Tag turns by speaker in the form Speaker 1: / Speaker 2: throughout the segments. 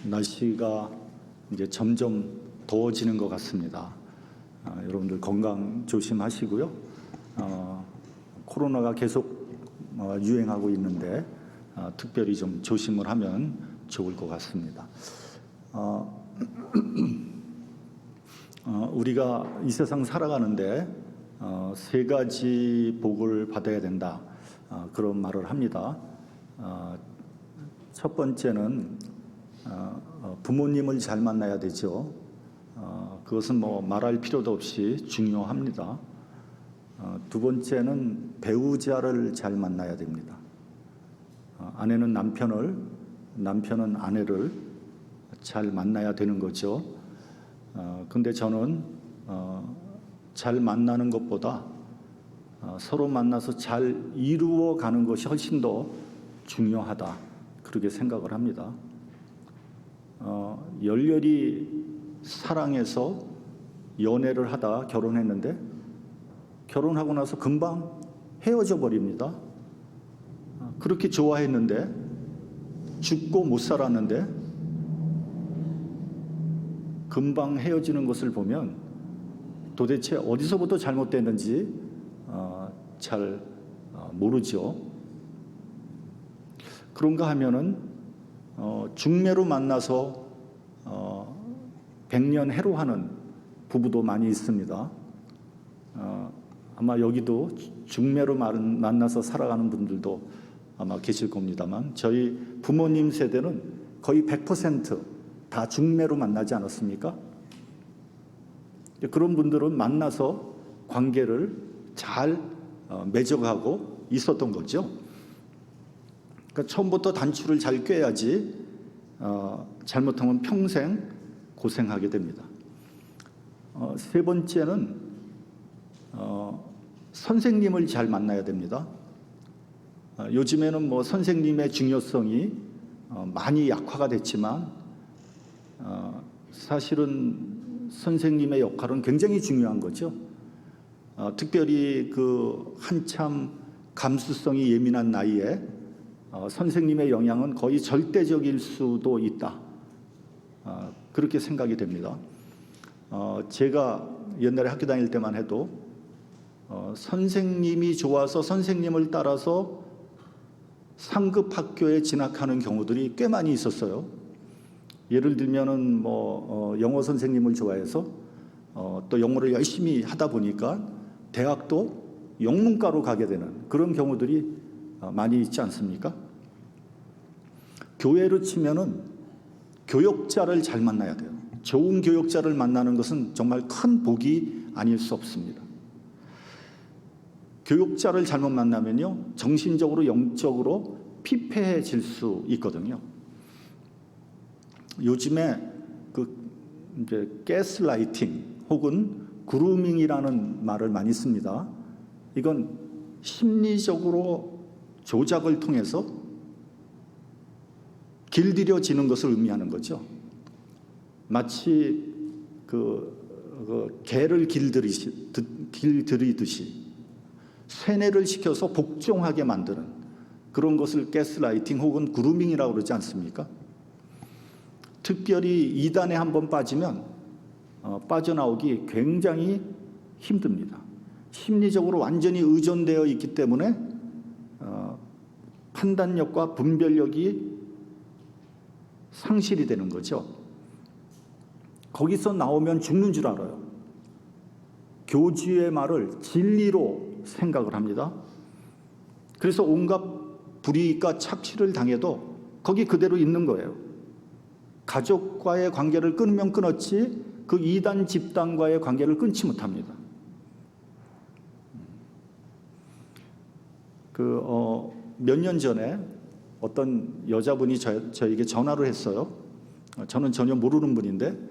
Speaker 1: 날씨가 이제 점점 더워지는 것 같습니다. 여러분들 건강 조심하시고요. 코로나가 계속 유행하고 있는데 특별히 좀 조심을 하면 좋을 것 같습니다. 우리가 이 세상 살아가는데 세 가지 복을 받아야 된다, 그런 말을 합니다. 첫 번째는 부모님을 잘 만나야 되죠. 그것은 뭐 말할 필요도 없이 중요합니다. 두 번째는 배우자를 잘 만나야 됩니다. 아내는 남편을, 남편은 아내를 잘 만나야 되는 거죠. 근데 저는 잘 만나는 것보다 서로 만나서 잘 이루어가는 것이 훨씬 더 중요하다, 그렇게 생각을 합니다. 열렬히 사랑해서 연애를 하다 결혼했는데 결혼하고 나서 금방 헤어져 버립니다. 그렇게 좋아했는데, 죽고 못 살았는데 금방 헤어지는 것을 보면 도대체 어디서부터 잘못됐는지 잘 모르죠. 그런가 하면은 중매로 만나서 100년 해로하는 부부도 많이 있습니다. 아마 여기도 중매로 만나서 살아가는 분들도 아마 계실 겁니다만, 저희 부모님 세대는 거의 100% 다 중매로 만나지 않았습니까? 그런 분들은 만나서 관계를 잘 맺어가고 있었던 거죠. 그러니까 처음부터 단추를 잘 꿰야지 잘못하면 평생 고생하게 됩니다. 세 번째는 선생님을 잘 만나야 됩니다. 요즘에는 뭐 선생님의 중요성이 많이 약화가 됐지만 사실은 선생님의 역할은 굉장히 중요한 거죠. 특별히 그 한참 감수성이 예민한 나이에 선생님의 영향은 거의 절대적일 수도 있다, 그렇게 생각이 됩니다. 제가 옛날에 학교 다닐 때만 해도 선생님이 좋아서 선생님을 따라서 상급 학교에 진학하는 경우들이 꽤 많이 있었어요. 예를 들면은 영어 선생님을 좋아해서 또 영어를 열심히 하다 보니까 대학도 영문과로 가게 되는 그런 경우들이 많이 있지 않습니까? 교회로 치면은 교역자를 잘 만나야 돼요. 좋은 교역자를 만나는 것은 정말 큰 복이 아닐 수 없습니다. 교역자를 잘못 만나면요, 정신적으로 영적으로 피폐해질 수 있거든요. 요즘에 이제 가스라이팅 혹은 그루밍이라는 말을 많이 씁니다. 이건 심리적으로 조작을 통해서 길들여지는 것을 의미하는 거죠. 마치 개를 길들이듯이 세뇌를 시켜서 복종하게 만드는 그런 것을 가스라이팅 혹은 그루밍이라고 그러지 않습니까? 특별히 이단에 한번 빠지면 빠져나오기 굉장히 힘듭니다. 심리적으로 완전히 의존되어 있기 때문에 판단력과 분별력이 상실이 되는 거죠. 거기서 나오면 죽는 줄 알아요. 교주의 말을 진리로 생각을 합니다. 그래서 온갖 불이익과 착취를 당해도 거기 그대로 있는 거예요. 가족과의 관계를 끊으면 끊었지 그 이단 집단과의 관계를 끊지 못합니다. 몇 년 전에 어떤 여자분이 저에게 전화를 했어요. 저는 전혀 모르는 분인데,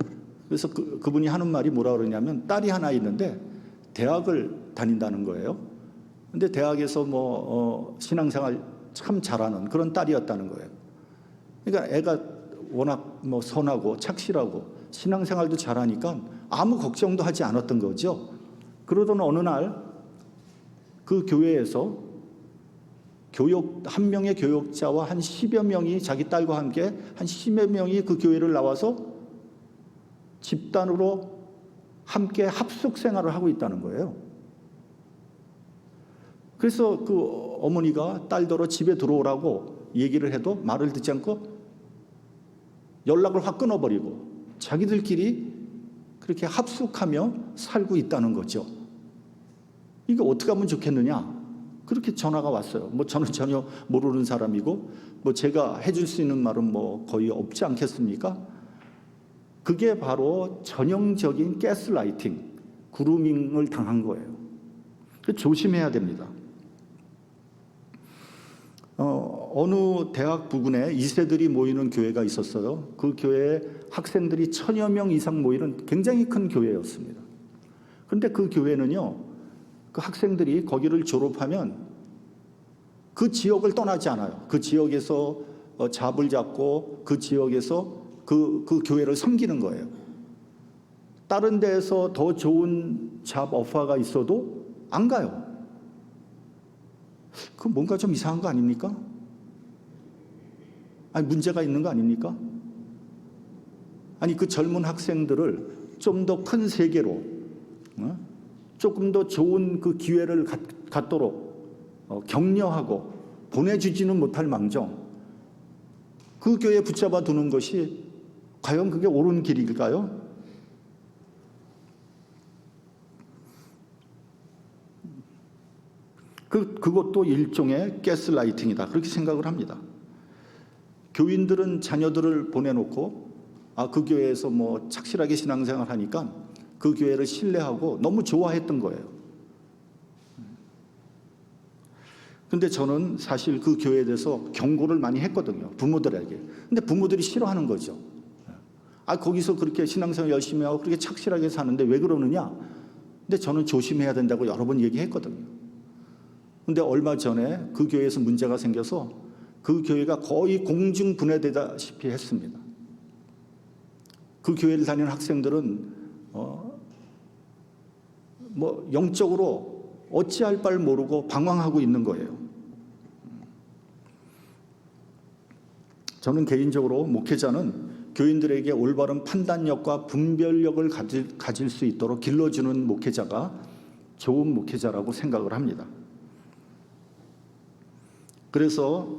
Speaker 1: 그래서 그분이 하는 말이 뭐라 그러냐면 딸이 하나 있는데 대학을 다닌다는 거예요. 근데 대학에서 신앙생활 참 잘하는 그런 딸이었다는 거예요. 그러니까 애가 워낙 선하고 착실하고 신앙생활도 잘하니까 아무 걱정도 하지 않았던 거죠. 그러던 어느 날 그 교회에서 한 명의 교역자와 한 10여 명이 자기 딸과 함께 한 10여 명이 그 교회를 나와서 집단으로 함께 합숙 생활을 하고 있다는 거예요. 그래서 그 어머니가 딸더러 집에 들어오라고 얘기를 해도 말을 듣지 않고 연락을 확 끊어버리고 자기들끼리 그렇게 합숙하며 살고 있다는 거죠. 이거 어떻게 하면 좋겠느냐? 그렇게 전화가 왔어요. 뭐 저는 전혀 모르는 사람이고 뭐 제가 해줄 수 있는 말은 뭐 거의 없지 않겠습니까? 그게 바로 전형적인 가스라이팅, 그루밍을 당한 거예요. 조심해야 됩니다. 어느 대학 부근에 2세들이 모이는 교회가 있었어요. 그 교회에 학생들이 1000여 명 이상 모이는 굉장히 큰 교회였습니다. 그런데 그 교회는요, 그 학생들이 거기를 졸업하면 그 지역을 떠나지 않아요. 그 지역에서 잡을 잡고 그 지역에서 그 교회를 섬기는 거예요. 다른 데에서 더 좋은 잡 오퍼가 있어도 안 가요. 그 뭔가 좀 이상한 거 아닙니까? 아니, 문제가 있는 거 아닙니까? 아니, 그 젊은 학생들을 좀 더 큰 세계로, 조금 더 좋은 그 기회를 갖도록 격려하고 보내주지는 못할 망정 그 교회에 붙잡아 두는 것이 과연 그게 옳은 길일까요? 그것도 일종의 가스라이팅이다. 그렇게 생각을 합니다. 교인들은 자녀들을 보내놓고 그 교회에서 뭐 착실하게 신앙생활 하니까 그 교회를 신뢰하고 너무 좋아했던 거예요. 근데 저는 사실 그 교회에 대해서 경고를 많이 했거든요. 부모들에게. 근데 부모들이 싫어하는 거죠. 거기서 그렇게 신앙생활 열심히 하고 그렇게 착실하게 사는데 왜 그러느냐? 근데 저는 조심해야 된다고 여러 번 얘기했거든요. 근데 얼마 전에 그 교회에서 문제가 생겨서 그 교회가 거의 공중분해되다시피 했습니다. 그 교회를 다니는 학생들은 뭐 영적으로 어찌할 바를 모르고 방황하고 있는 거예요. 저는 개인적으로 목회자는 교인들에게 올바른 판단력과 분별력을 가질 수 있도록 길러주는 목회자가 좋은 목회자라고 생각을 합니다. 그래서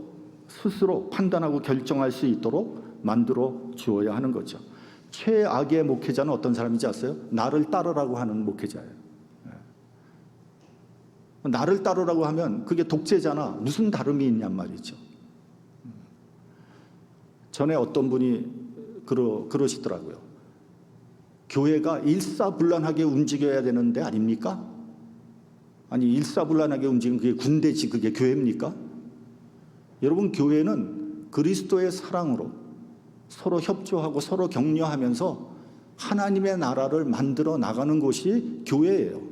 Speaker 1: 스스로 판단하고 결정할 수 있도록 만들어 주어야 하는 거죠. 최악의 목회자는 어떤 사람인지 아세요? 나를 따르라고 하는 목회자예요. 나를 따르라고 하면 그게 독재자나 무슨 다름이 있냔 말이죠. 전에 어떤 분이 그러시더라고요. 교회가 일사불란하게 움직여야 되는데 아닙니까? 아니, 일사불란하게 움직이는 그게 군대지 그게 교회입니까? 여러분, 교회는 그리스도의 사랑으로 서로 협조하고 서로 격려하면서 하나님의 나라를 만들어 나가는 곳이 교회예요.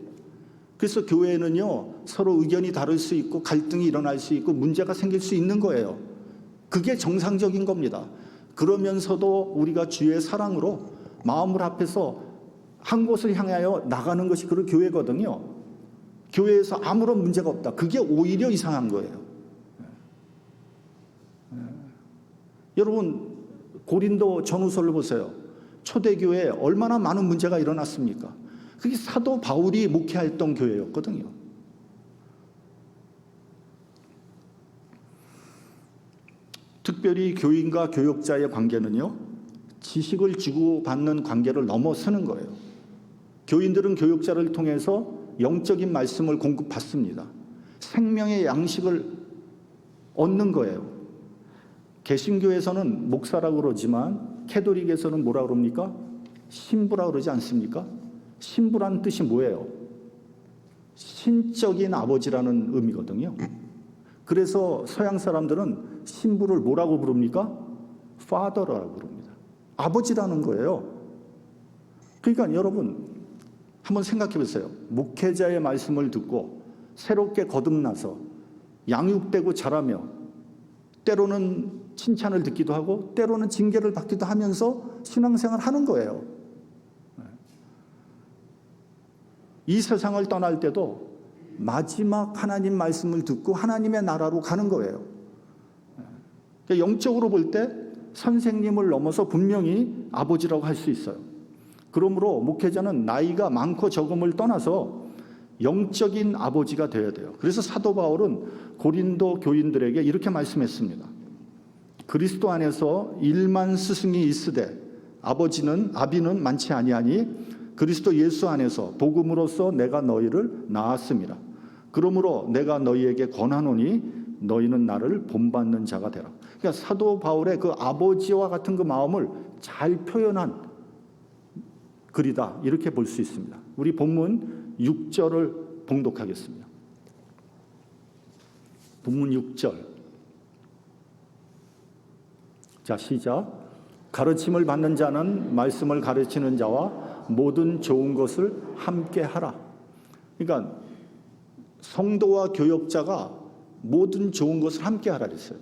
Speaker 1: 그래서 교회는요, 서로 의견이 다를 수 있고 갈등이 일어날 수 있고 문제가 생길 수 있는 거예요. 그게 정상적인 겁니다. 그러면서도 우리가 주의 사랑으로 마음을 합해서 한 곳을 향하여 나가는 것이 그 교회거든요. 교회에서 아무런 문제가 없다. 그게 오히려 이상한 거예요. 여러분, 고린도 전후서를 보세요. 초대교회에 얼마나 많은 문제가 일어났습니까? 그게 사도 바울이 목회했던 교회였거든요. 특별히 교인과 교역자의 관계는요, 지식을 주고받는 관계를 넘어서는 거예요. 교인들은 교역자를 통해서 영적인 말씀을 공급받습니다. 생명의 양식을 얻는 거예요. 개신교에서는 목사라고 그러지만 캐톨릭에서는 뭐라 그럽니까? 신부라고 그러지 않습니까? 신부란 뜻이 뭐예요? 신적인 아버지라는 의미거든요. 그래서 서양 사람들은 신부를 뭐라고 부릅니까? Father라고 부릅니다. 아버지라는 거예요. 그러니까 여러분, 한번 생각해 보세요. 목회자의 말씀을 듣고 새롭게 거듭나서 양육되고 자라며 때로는 칭찬을 듣기도 하고 때로는 징계를 받기도 하면서 신앙생활을 하는 거예요. 이 세상을 떠날 때도 마지막 하나님 말씀을 듣고 하나님의 나라로 가는 거예요. 그러니까 영적으로 볼 때 선생님을 넘어서 분명히 아버지라고 할 수 있어요. 그러므로 목회자는 나이가 많고 적음을 떠나서 영적인 아버지가 되어야 돼요. 그래서 사도 바울은 고린도 교인들에게 이렇게 말씀했습니다. 그리스도 안에서 1만 스승이 있으되 아비는 많지 아니하니 그리스도 예수 안에서 복음으로써 내가 너희를 낳았습니다. 그러므로 내가 너희에게 권하노니 너희는 나를 본받는 자가 되라. 그러니까 사도 바울의 그 아버지와 같은 그 마음을 잘 표현한 글이다, 이렇게 볼 수 있습니다. 우리 본문 6절을 봉독하겠습니다. 본문 6절. 자, 시작. 가르침을 받는 자는 말씀을 가르치는 자와 모든 좋은 것을 함께 하라. 그러니까 성도와 교역자가 모든 좋은 것을 함께 하라 그랬어요.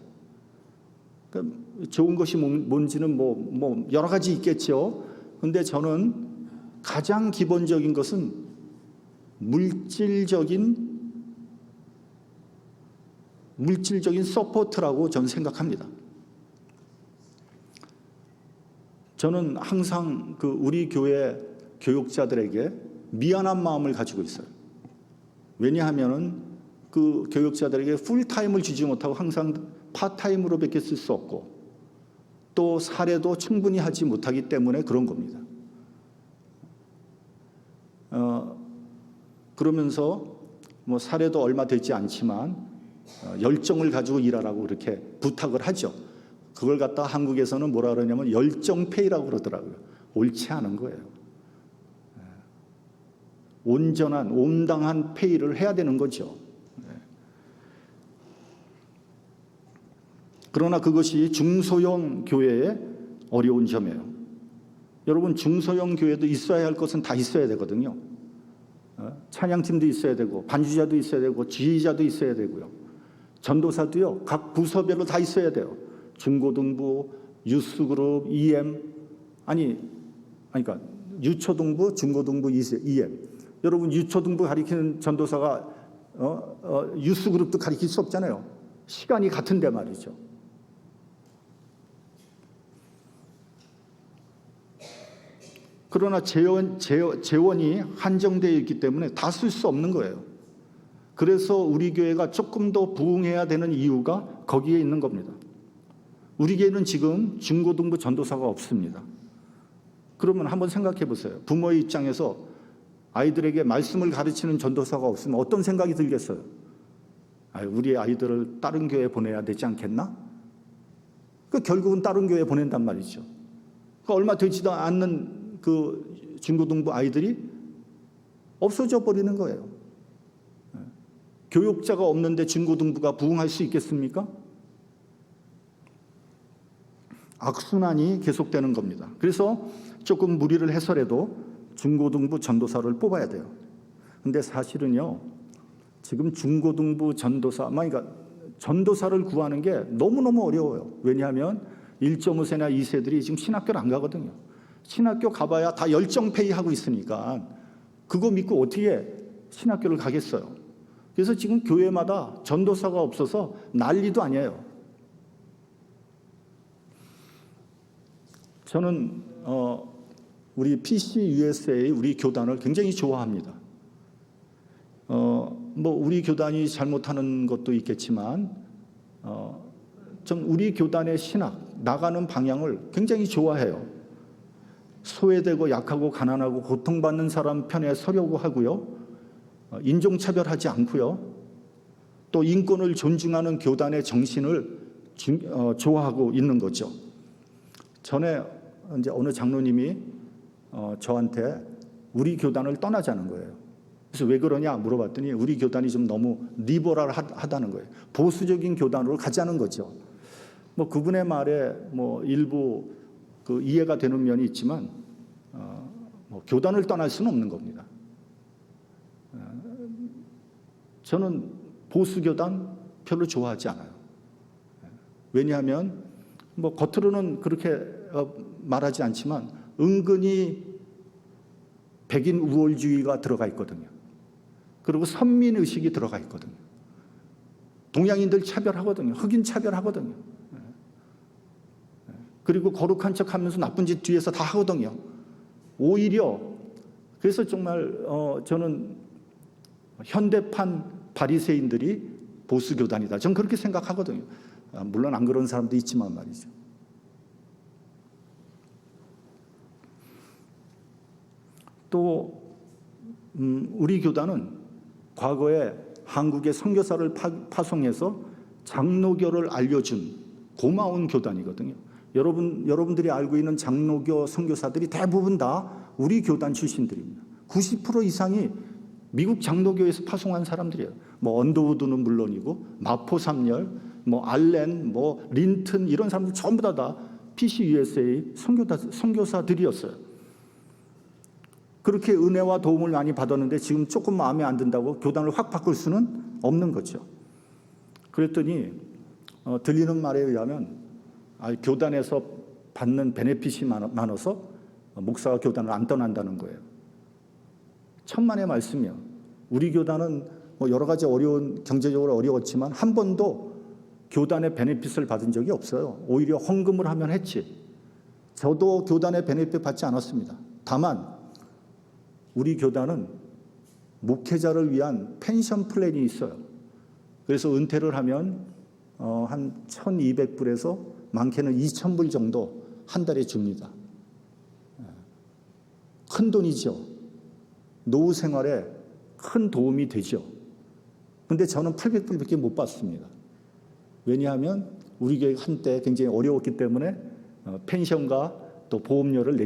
Speaker 1: 그러니까 좋은 것이 뭔지는 뭐 여러 가지 있겠죠. 근데 저는 가장 기본적인 것은 물질적인 서포트라고 저는 생각합니다. 저는 항상 우리 교회 교육자들에게 미안한 마음을 가지고 있어요. 왜냐하면은 그 교육자들에게 풀타임을 주지 못하고 항상 파타임으로밖에 쓸 수 없고 또 사례도 충분히 하지 못하기 때문에 그런 겁니다. 그러면서 뭐 사례도 얼마 되지 않지만 열정을 가지고 일하라고 그렇게 부탁을 하죠. 그걸 갖다 한국에서는 뭐라 그러냐면 열정페이라고 그러더라고요. 옳지 않은 거예요. 온당한 페이를 해야 되는 거죠. 그러나 그것이 중소형 교회의 어려운 점이에요. 여러분, 중소형 교회도 있어야 할 것은 다 있어야 되거든요. 찬양팀도 있어야 되고 반주자도 있어야 되고 지휘자도 있어야 되고요. 전도사도요. 각 부서별로 다 있어야 돼요. 중고등부, 유스그룹, 그러니까 유초등부, 중고등부, EM. 여러분, 유초등부 가리키는 전도사가 유스그룹도 가리킬 수 없잖아요. 시간이 같은데 말이죠. 그러나 재원이 한정되어 있기 때문에 다 쓸 수 없는 거예요. 그래서 우리 교회가 조금 더 부흥해야 되는 이유가 거기에 있는 겁니다. 우리 교회는 지금 중고등부 전도사가 없습니다. 그러면 한번 생각해 보세요. 부모의 입장에서 아이들에게 말씀을 가르치는 전도사가 없으면 어떤 생각이 들겠어요? 우리 아이들을 다른 교회에 보내야 되지 않겠나? 결국은 다른 교회에 보낸단 말이죠. 얼마 되지도 않는 그 중고등부 아이들이 없어져 버리는 거예요. 교육자가 없는데 중고등부가 부흥할 수 있겠습니까? 악순환이 계속되는 겁니다. 그래서 조금 무리를 해서라도 중고등부 전도사를 뽑아야 돼요. 근데 사실은요, 지금 중고등부 그러니까 전도사를 구하는 게 너무너무 어려워요. 왜냐하면 1.5세나 2세들이 지금 신학교를 안 가거든요. 신학교 가봐야 다 열정페이 하고 있으니까 그거 믿고 어떻게 신학교를 가겠어요. 그래서 지금 교회마다 전도사가 없어서 난리도 아니에요. 저는 우리 PCUSA 우리 교단을 굉장히 좋아합니다. 우리 교단이 잘못하는 것도 있겠지만 전 우리 교단의 신학 나가는 방향을 굉장히 좋아해요. 소외되고 약하고 가난하고 고통받는 사람 편에 서려고 하고요. 인종차별하지 않고요. 또 인권을 존중하는 교단의 정신을 좋아하고 있는 거죠. 전에 이제 어느 장로님이 저한테 우리 교단을 떠나자는 거예요. 그래서 왜 그러냐 물어봤더니 우리 교단이 좀 너무 리버럴하다는 거예요. 보수적인 교단으로 가자는 거죠. 그분의 말에 일부 이해가 되는 면이 있지만 교단을 떠날 수는 없는 겁니다. 저는 보수교단 별로 좋아하지 않아요. 왜냐하면 겉으로는 그렇게 말하지 않지만 은근히 백인 우월주의가 들어가 있거든요. 그리고 선민의식이 들어가 있거든요. 동양인들 차별하거든요. 흑인 차별하거든요. 그리고 거룩한 척하면서 나쁜 짓 뒤에서 다 하거든요. 오히려 그래서 정말 저는 현대판 바리새인들이 보수 교단이다. 저는 그렇게 생각하거든요. 물론 안 그런 사람도 있지만 말이죠. 또 우리 교단은 과거에 한국의 선교사를 파송해서 장로교를 알려준 고마운 교단이거든요. 여러분들이 알고 있는 장로교 선교사들이 대부분 다 우리 교단 출신들입니다. 90% 이상이 미국 장로교에서 파송한 사람들이에요. 뭐 언더우드는 물론이고 마포 삼열, 뭐 알렌, 뭐 린튼 이런 사람들 전부 다 PCUSA 선교사들이었어요. 그렇게 은혜와 도움을 많이 받았는데 지금 조금 마음에 안 든다고 교단을 확 바꿀 수는 없는 거죠. 그랬더니 들리는 말에 의하면 교단에서 받는 베네핏이 많아서 목사가 교단을 안 떠난다는 거예요. 천만의 말씀이요. 우리 교단은 뭐 여러 가지 경제적으로 어려웠지만 한 번도 교단의 베네핏을 받은 적이 없어요. 오히려 헌금을 하면 했지. 저도 교단의 베네핏 받지 않았습니다. 다만 우리 교단은 목회자를 위한 펜션 플랜이 있어요. 그래서 은퇴를 하면 한 1,200불에서 많게는 2,000불 정도 한 달에 줍니다. 큰 돈이죠. 노후 생활에 큰 도움이 되죠. 그런데 저는 800불밖에 못 받습니다. 왜냐하면 우리 교회 한때 굉장히 어려웠기 때문에 펜션과 또 보험료를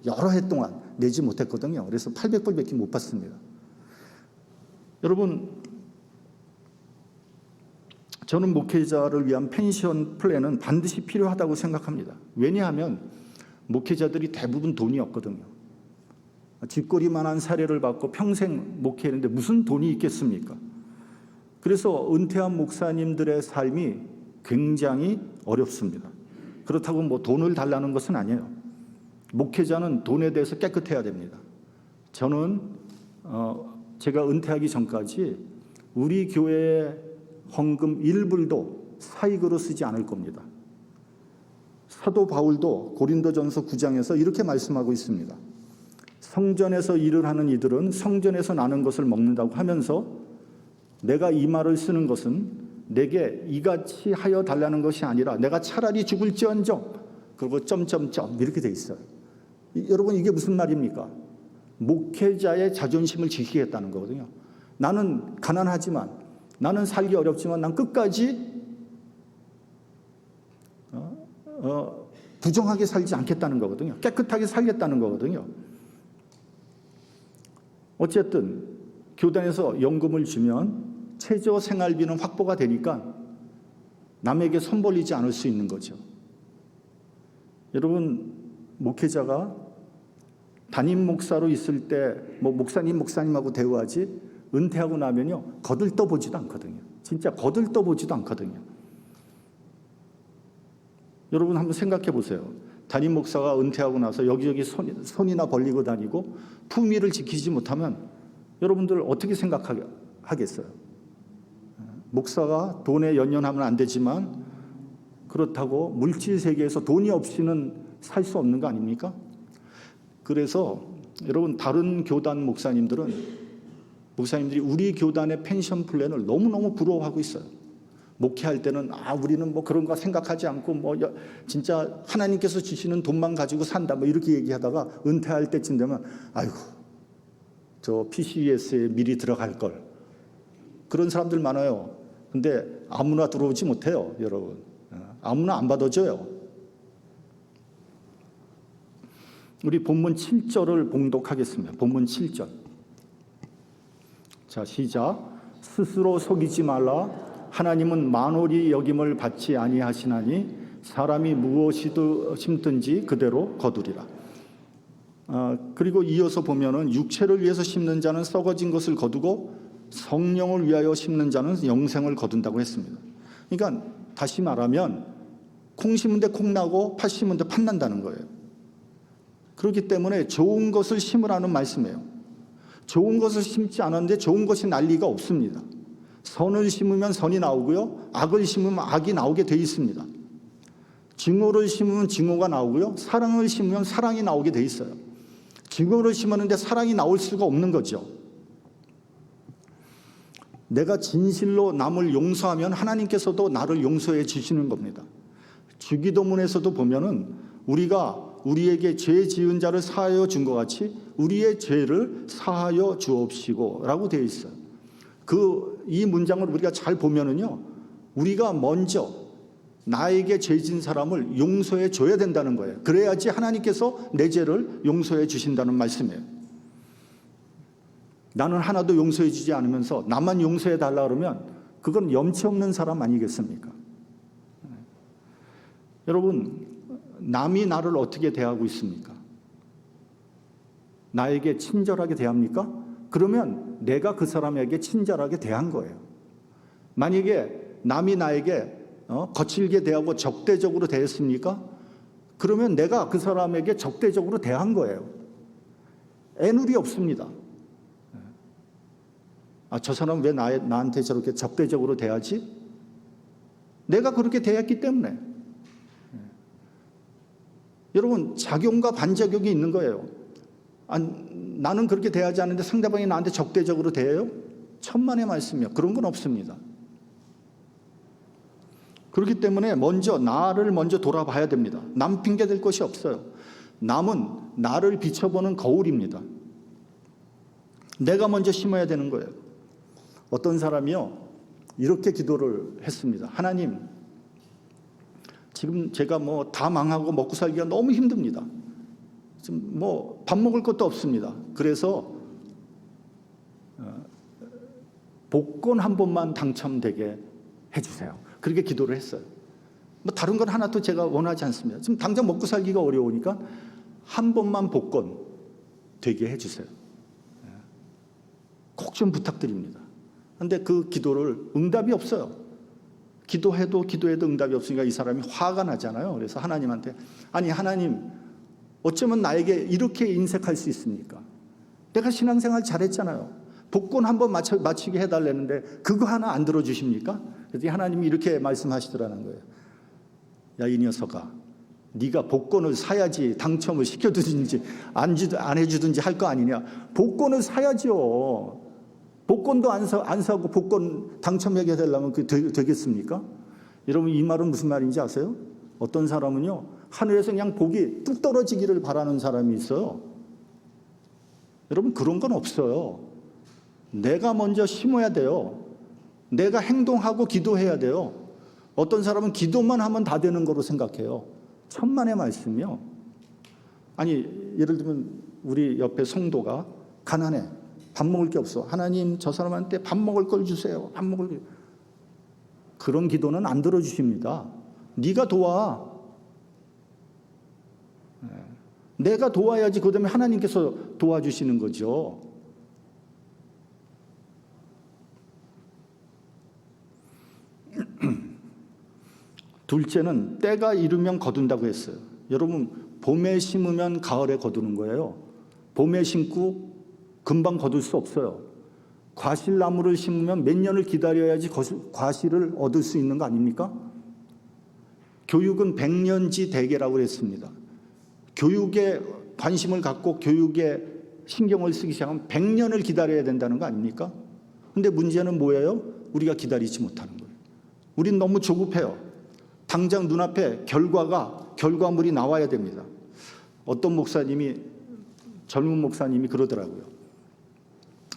Speaker 1: 여러 해 동안 내지 못했거든요. 그래서 800불밖에 못 받습니다. 여러분, 저는 목회자를 위한 펜션 플랜은 반드시 필요하다고 생각합니다. 왜냐하면 목회자들이 대부분 돈이 없거든요. 쥐꼬리만한 사례를 받고 평생 목회했는데 무슨 돈이 있겠습니까? 그래서 은퇴한 목사님들의 삶이 굉장히 어렵습니다. 그렇다고 뭐 돈을 달라는 것은 아니에요. 목회자는 돈에 대해서 깨끗해야 됩니다. 저는 제가 은퇴하기 전까지 우리 교회의 헌금 1불도 사익으로 쓰지 않을 겁니다. 사도 바울도 고린도전서 9장에서 이렇게 말씀하고 있습니다. 성전에서 일을 하는 이들은 성전에서 나는 것을 먹는다고 하면서 내가 이 말을 쓰는 것은 내게 이같이 하여 달라는 것이 아니라 내가 차라리 죽을지언정 그리고 점점점 이렇게 돼 있어요. 여러분 이게 무슨 말입니까? 목회자의 자존심을 지키겠다는 거거든요. 나는 가난하지만 나는 살기 어렵지만 난 끝까지 부정하게 살지 않겠다는 거거든요. 깨끗하게 살겠다는 거거든요. 어쨌든 교단에서 연금을 주면 최저 생활비는 확보가 되니까 남에게 손 벌리지 않을 수 있는 거죠. 여러분 목회자가 담임 목사로 있을 때 뭐 목사님하고 대화하지 은퇴하고 나면요 거들떠보지도 않거든요. 진짜 거들떠보지도 않거든요. 여러분 한번 생각해 보세요. 담임 목사가 은퇴하고 나서 여기저기 손이나 벌리고 다니고 품위를 지키지 못하면 여러분들 어떻게 생각하겠어요? 목사가 돈에 연연하면 안 되지만 그렇다고 물질 세계에서 돈이 없이는 살 수 없는 거 아닙니까? 그래서 여러분 다른 교단 목사님들이 우리 교단의 펜션 플랜을 너무너무 부러워하고 있어요. 목회할 때는 우리는 뭐 그런 거 생각하지 않고 뭐 진짜 하나님께서 주시는 돈만 가지고 산다 뭐 이렇게 얘기하다가 은퇴할 때쯤 되면 아이고 저 PCUS에 미리 들어갈 걸 그런 사람들 많아요. 근데 아무나 들어오지 못해요, 여러분. 아무나 안 받아줘요. 우리 본문 7절을 봉독하겠습니다. 본문 7절. 자, 시작. 스스로 속이지 말라. 하나님은 만홀히 여김을 받지 아니하시나니 사람이 무엇이든 심든지 그대로 거두리라. 그리고 이어서 보면은 육체를 위해서 심는 자는 썩어진 것을 거두고 성령을 위하여 심는 자는 영생을 거둔다고 했습니다. 그러니까 다시 말하면 콩 심은 데 콩 나고 팥 심은 데 팥 난다는 거예요. 그렇기 때문에 좋은 것을 심으라는 말씀이에요. 좋은 것을 심지 않았는데 좋은 것이 날 리가 없습니다. 선을 심으면 선이 나오고요, 악을 심으면 악이 나오게 돼 있습니다. 증오를 심으면 증오가 나오고요, 사랑을 심으면 사랑이 나오게 돼 있어요. 증오를 심었는데 사랑이 나올 수가 없는 거죠. 내가 진실로 남을 용서하면 하나님께서도 나를 용서해 주시는 겁니다. 주기도문에서도 보면은 우리가 우리에게 죄 지은 자를 사하여 준 것 같이 우리의 죄를 사하여 주옵시고 라고 되어 있어요. 이 문장을 우리가 잘 보면은요, 우리가 먼저 나에게 죄 지은 사람을 용서해 줘야 된다는 거예요. 그래야지 하나님께서 내 죄를 용서해 주신다는 말씀이에요. 나는 하나도 용서해 주지 않으면서 나만 용서해 달라 그러면 그건 염치 없는 사람 아니겠습니까? 여러분, 남이 나를 어떻게 대하고 있습니까? 나에게 친절하게 대합니까? 그러면 내가 그 사람에게 친절하게 대한 거예요. 만약에 남이 나에게 거칠게 대하고 적대적으로 대했습니까? 그러면 내가 그 사람에게 적대적으로 대한 거예요. 애누리 없습니다. 저 사람 왜 나한테 저렇게 적대적으로 대하지? 내가 그렇게 대했기 때문에. 여러분, 작용과 반작용이 있는 거예요. 나는 그렇게 대하지 않는데 상대방이 나한테 적대적으로 대해요? 천만의 말씀이요. 그런 건 없습니다. 그렇기 때문에 나를 먼저 돌아봐야 됩니다. 남 핑계 댈 것이 없어요. 남은 나를 비춰보는 거울입니다. 내가 먼저 심어야 되는 거예요. 어떤 사람이요, 이렇게 기도를 했습니다. 하나님, 지금 제가 다 망하고 먹고 살기가 너무 힘듭니다. 지금 밥 먹을 것도 없습니다. 그래서 복권 한 번만 당첨되게 해주세요. 그렇게 기도를 했어요. 다른 건 하나도 제가 원하지 않습니다. 지금 당장 먹고 살기가 어려우니까 한 번만 복권 되게 해주세요. 꼭 좀 부탁드립니다. 그런데 그 기도를 응답이 없어요. 기도해도 응답이 없으니까 이 사람이 화가 나잖아요. 그래서 하나님한테, 아니 하나님, 어쩌면 나에게 이렇게 인색할 수 있습니까? 내가 신앙생활 잘했잖아요. 복권 한번 맞추게 해달라는데 그거 하나 안 들어주십니까? 그랬더니 하나님이 이렇게 말씀하시더라는 거예요. 야, 이 녀석아, 네가 복권을 사야지 당첨을 시켜주든지 안 해주든지 할 거 아니냐. 복권을 사야죠. 복권도 안 사고 복권 당첨하게 되려면 그게 되겠습니까? 여러분, 이 말은 무슨 말인지 아세요? 어떤 사람은요, 하늘에서 그냥 복이 뚝 떨어지기를 바라는 사람이 있어요. 여러분, 그런 건 없어요. 내가 먼저 심어야 돼요. 내가 행동하고 기도해야 돼요. 어떤 사람은 기도만 하면 다 되는 거로 생각해요. 천만의 말씀이요. 아니, 예를 들면 우리 옆에 성도가 가난해. 밥 먹을 게 없어. 하나님, 저 사람한테 밥 먹을 걸 주세요. 밥 먹을 게. 그런 기도는 안 들어주십니다. 네가 도와. 내가 도와야지 그다음에 하나님께서 도와주시는 거죠. 둘째는 때가 이르면 거둔다고 했어요. 여러분, 봄에 심으면 가을에 거두는 거예요. 봄에 심고 금방 거둘 수 없어요. 과실나무를 심으면 몇 년을 기다려야지 과실을 얻을 수 있는 거 아닙니까? 교육은 백년지 대계라고 했습니다. 교육에 관심을 갖고 교육에 신경을 쓰기 시작하면 100년을 기다려야 된다는 거 아닙니까? 근데 문제는 뭐예요? 우리가 기다리지 못하는 거예요. 우린 너무 조급해요. 당장 눈앞에 결과물이 나와야 됩니다. 어떤 젊은 목사님이 그러더라고요.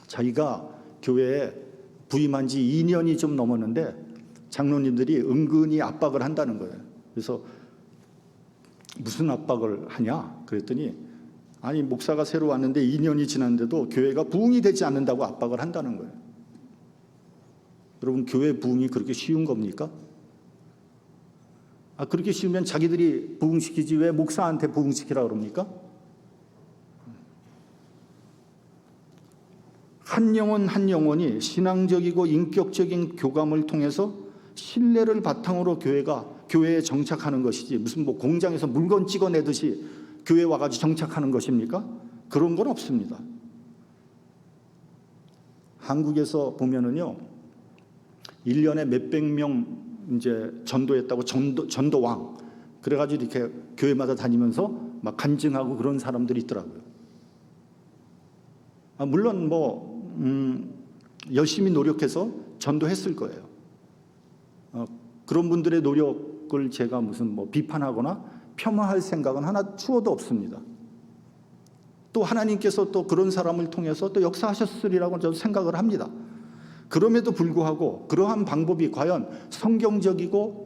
Speaker 1: 자기가 교회에 부임한 지 2년이 좀 넘었는데 장로님들이 은근히 압박을 한다는 거예요. 그래서 무슨 압박을 하냐? 그랬더니 아니, 목사가 새로 왔는데 2년이 지났는데도 교회가 부흥이 되지 않는다고 압박을 한다는 거예요. 여러분, 교회 부흥이 그렇게 쉬운 겁니까? 그렇게 쉬우면 자기들이 부흥시키지 왜 목사한테 부흥시키라고 그럽니까? 한 영혼이 신앙적이고 인격적인 교감을 통해서 신뢰를 바탕으로 교회에 정착하는 것이지, 무슨 공장에서 물건 찍어내듯이 교회 와가지고 정착하는 것입니까? 그런 건 없습니다. 한국에서 보면은요, 1년에 몇백 명 이제 전도했다고 전도왕 그래가지고 이렇게 교회마다 다니면서 막 간증하고 그런 사람들이 있더라고요. 물론 열심히 노력해서 전도했을 거예요. 그런 분들의 노력을 제가 무슨 비판하거나 폄하할 생각은 하나 추워도 없습니다. 또 하나님께서 또 그런 사람을 통해서 또 역사하셨으리라고 저는 생각을 합니다. 그럼에도 불구하고 그러한 방법이 과연 성경적이고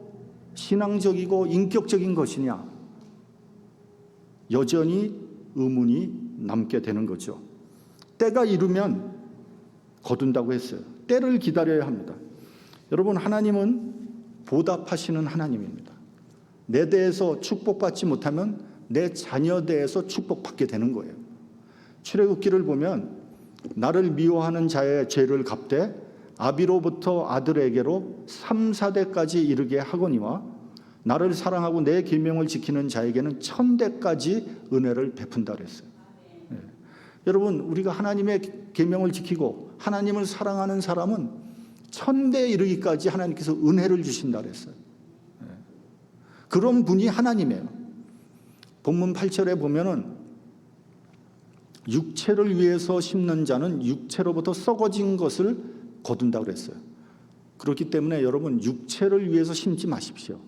Speaker 1: 신앙적이고 인격적인 것이냐, 여전히 의문이 남게 되는 거죠. 때가 이르면 거둔다고 했어요. 때를 기다려야 합니다. 여러분, 하나님은 보답하시는 하나님입니다. 내 대해서 축복받지 못하면 내 자녀 대해서 축복받게 되는 거예요. 출애굽기를 보면 나를 미워하는 자의 죄를 갚되 아비로부터 아들에게로 3, 4대까지 이르게 하거니와 나를 사랑하고 내 계명을 지키는 자에게는 1000대까지 은혜를 베푼다 그랬어요. 네. 여러분, 우리가 하나님의 계명을 지키고 하나님을 사랑하는 사람은 1000대 이르기까지 하나님께서 은혜를 주신다 그랬어요. 네. 그런 분이 하나님이에요. 본문 8절에 보면은 육체를 위해서 심는 자는 육체로부터 썩어진 것을 거둔다고 그랬어요. 그렇기 때문에 여러분, 육체를 위해서 심지 마십시오.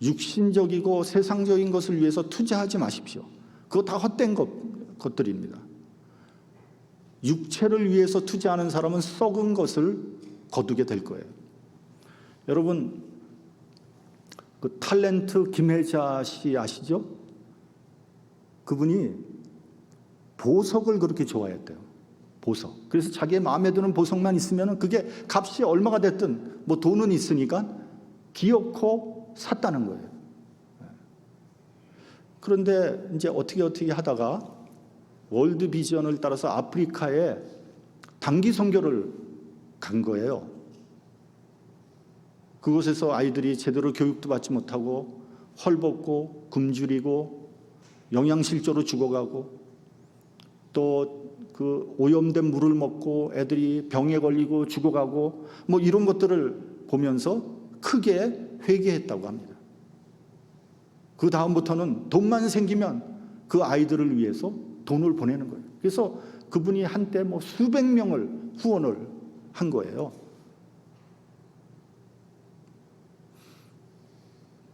Speaker 1: 육신적이고 세상적인 것을 위해서 투자하지 마십시오. 그거 다 헛된 것들입니다. 육체를 위해서 투자하는 사람은 썩은 것을 거두게 될 거예요. 여러분, 그 탤런트 김혜자 씨 아시죠? 그분이 보석을 그렇게 좋아했대요. 보석. 그래서 자기의 마음에 드는 보석만 있으면 그게 값이 얼마가 됐든 돈은 있으니까 기어코 샀다는 거예요. 그런데 이제 어떻게 하다가 월드 비전을 따라서 아프리카에 단기 선교를 간 거예요. 그곳에서 아이들이 제대로 교육도 받지 못하고 헐벗고 굶주리고 영양실조로 죽어가고 또 그 오염된 물을 먹고 애들이 병에 걸리고 죽어가고 이런 것들을 보면서 크게 회개했다고 합니다. 그 다음부터는 돈만 생기면 그 아이들을 위해서 돈을 보내는 거예요. 그래서 그분이 한때 수백 명을 후원을 한 거예요.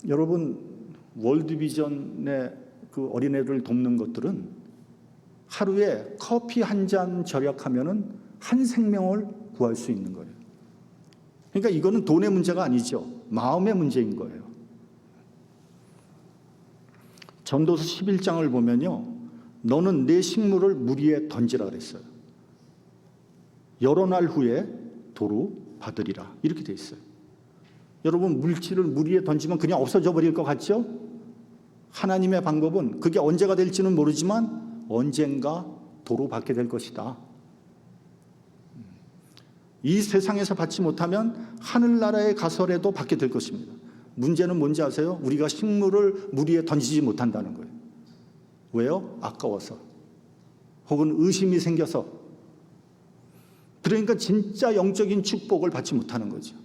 Speaker 1: 여러분, 월드비전의 그 어린애들을 돕는 것들은 하루에 커피 한 잔 절약하면은 한 생명을 구할 수 있는 거예요. 그러니까 이거는 돈의 문제가 아니죠. 마음의 문제인 거예요. 전도서 11장을 보면요, 너는 내 식물을 물 위에 던지라 그랬어요. 여러 날 후에 도로 받으리라, 이렇게 돼 있어요. 여러분, 물질을 물 위에 던지면 그냥 없어져 버릴 것 같죠? 하나님의 방법은 그게 언제가 될지는 모르지만 언젠가 도로 받게 될 것이다. 이 세상에서 받지 못하면 하늘나라에 가서라도 받게 될 것입니다. 문제는 뭔지 아세요? 우리가 식물을 물 위에 던지지 못한다는 거예요. 왜요? 아까워서, 혹은 의심이 생겨서. 그러니까 진짜 영적인 축복을 받지 못하는 거죠.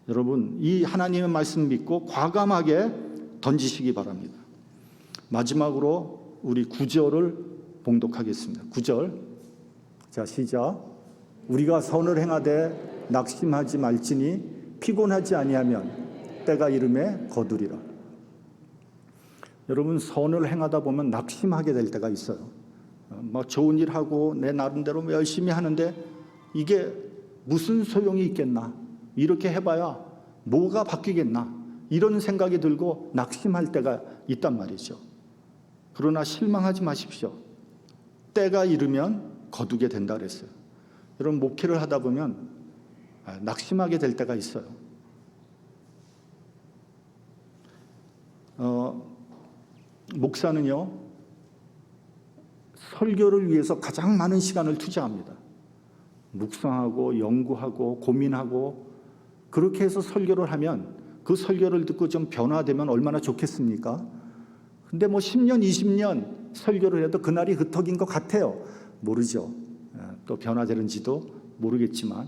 Speaker 1: 여러분, 이 하나님의 말씀 믿고 과감하게 던지시기 바랍니다. 마지막으로 우리 9절을 봉독하겠습니다. 9절. 자, 시작. 우리가 선을 행하되 낙심하지 말지니 피곤하지 아니하면 때가 이름에 거두리라. 여러분, 선을 행하다 보면 낙심하게 될 때가 있어요. 좋은 일 하고 내 나름대로 열심히 하는데 이게 무슨 소용이 있겠나? 이렇게 해봐야 뭐가 바뀌겠나? 이런 생각이 들고 낙심할 때가 있단 말이죠. 그러나 실망하지 마십시오. 때가 이르면 거두게 된다 그랬어요. 여러분, 목회를 하다 보면 낙심하게 될 때가 있어요. 목사는요, 설교를 위해서 가장 많은 시간을 투자합니다. 묵상하고 연구하고 고민하고, 그렇게 해서 설교를 하면 그 설교를 듣고 좀 변화되면 얼마나 좋겠습니까? 근데 10년, 20년 설교를 해도 그날이 흩어진 것 같아요. 모르죠. 또 변화되는지도 모르겠지만,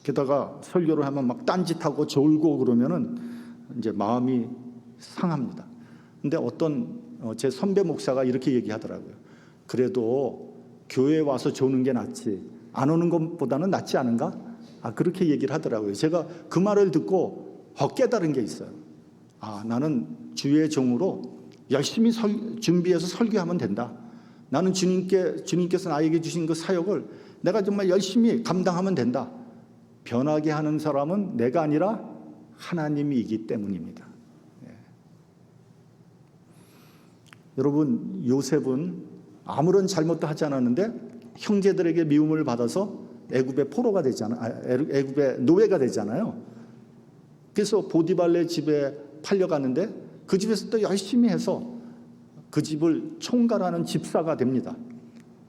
Speaker 1: 게다가 설교를 하면 막 딴짓하고 졸고 그러면은 이제 마음이 상합니다. 근데 어떤 제 선배 목사가 이렇게 얘기하더라고요. 그래도 교회에 와서 조는 게 낫지 안 오는 것보다는 낫지 않은가? 그렇게 얘기를 하더라고요. 제가 그 말을 듣고 깨달은 게 있어요. 나는 주의 종으로 열심히 준비해서 설교하면 된다. 나는 주님께서 나에게 주신 그 사역을 내가 정말 열심히 감당하면 된다. 변하게 하는 사람은 내가 아니라 하나님이기 때문입니다. 여러분, 요셉은 아무런 잘못도 하지 않았는데 형제들에게 미움을 받아서 애굽의 포로가 되잖아요. 애굽의 노예가 되잖아요. 그래서 보디발의 집에 팔려갔는데 그 집에서 또 열심히 해서 그 집을 총괄하는 집사가 됩니다.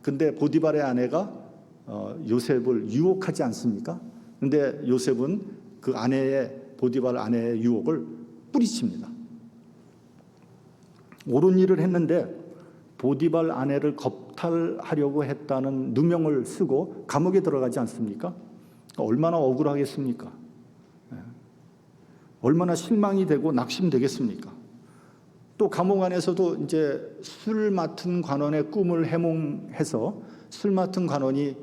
Speaker 1: 근데 보디발의 아내가 요셉을 유혹하지 않습니까? 근데 요셉은 그 보디발 아내의 유혹을 뿌리칩니다. 옳은 일을 했는데 보디발 아내를 겁탈하려고 했다는 누명을 쓰고 감옥에 들어가지 않습니까? 얼마나 억울하겠습니까? 얼마나 실망이 되고 낙심되겠습니까? 또 감옥 안에서도 이제 술 맡은 관원의 꿈을 해몽해서 술 맡은 관원이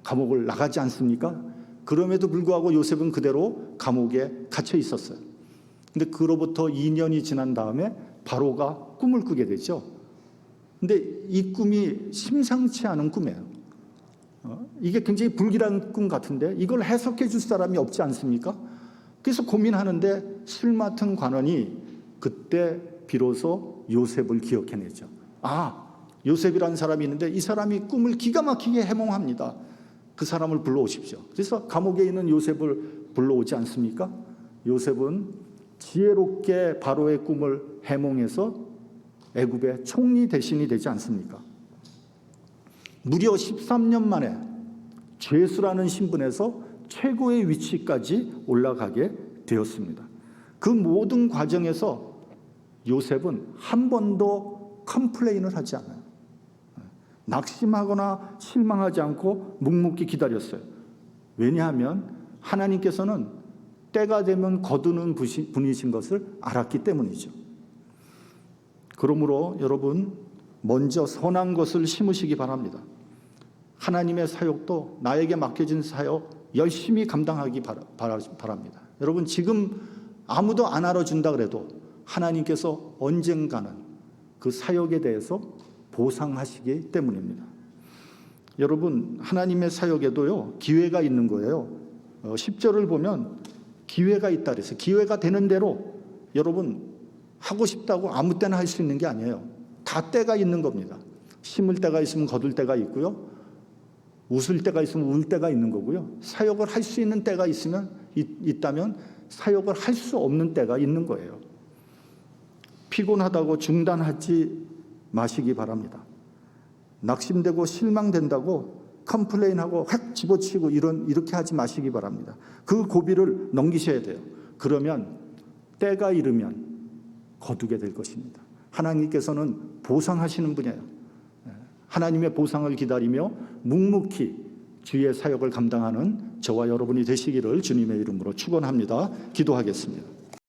Speaker 1: 감옥을 나가지 않습니까? 그럼에도 불구하고 요셉은 그대로 감옥에 갇혀 있었어요. 근데 그로부터 2년이 지난 다음에 바로가 꿈을 꾸게 되죠. 근데 이 꿈이 심상치 않은 꿈이에요. 이게 굉장히 불길한 꿈 같은데 이걸 해석해 줄 사람이 없지 않습니까? 그래서 고민하는데 술 맡은 관원이 그때 비로소 요셉을 기억해내죠. 요셉이라는 사람이 있는데 이 사람이 꿈을 기가 막히게 해몽합니다. 그 사람을 불러오십시오. 그래서 감옥에 있는 요셉을 불러오지 않습니까? 요셉은 지혜롭게 바로의 꿈을 해몽해서 애굽의 총리 대신이 되지 않습니까? 무려 13년 만에 죄수라는 신분에서 최고의 위치까지 올라가게 되었습니다. 그 모든 과정에서 요셉은 한 번도 컴플레인을 하지 않아요. 낙심하거나 실망하지 않고 묵묵히 기다렸어요. 왜냐하면 하나님께서는 때가 되면 거두는 분이신 것을 알았기 때문이죠. 그러므로 여러분, 먼저 선한 것을 심으시기 바랍니다. 하나님의 사역도 나에게 맡겨진 사역 열심히 감당하기 바랍니다. 여러분, 지금 아무도 안 알아준다 그래도 하나님께서 언젠가는 그 사역에 대해서 보상하시기 때문입니다. 여러분, 하나님의 사역에도요 기회가 있는 거예요. 10절을 보면 기회가 있다 그래서 기회가 되는 대로 여러분 하고 싶다고 아무 때나 할 수 있는 게 아니에요. 다 때가 있는 겁니다. 심을 때가 있으면 거둘 때가 있고요. 웃을 때가 있으면 울 때가 있는 거고요. 사역을 할 수 있는 때가 있다면 사역을 할 수 없는 때가 있는 거예요. 피곤하다고 중단하지 마시기 바랍니다. 낙심되고 실망된다고 컴플레인하고 확 집어치고 이렇게 하지 마시기 바랍니다. 그 고비를 넘기셔야 돼요. 그러면 때가 이르면 거두게 될 것입니다. 하나님께서는 보상하시는 분이에요. 하나님의 보상을 기다리며 묵묵히 주의 사역을 감당하는 저와 여러분이 되시기를 주님의 이름으로 축원합니다. 기도하겠습니다.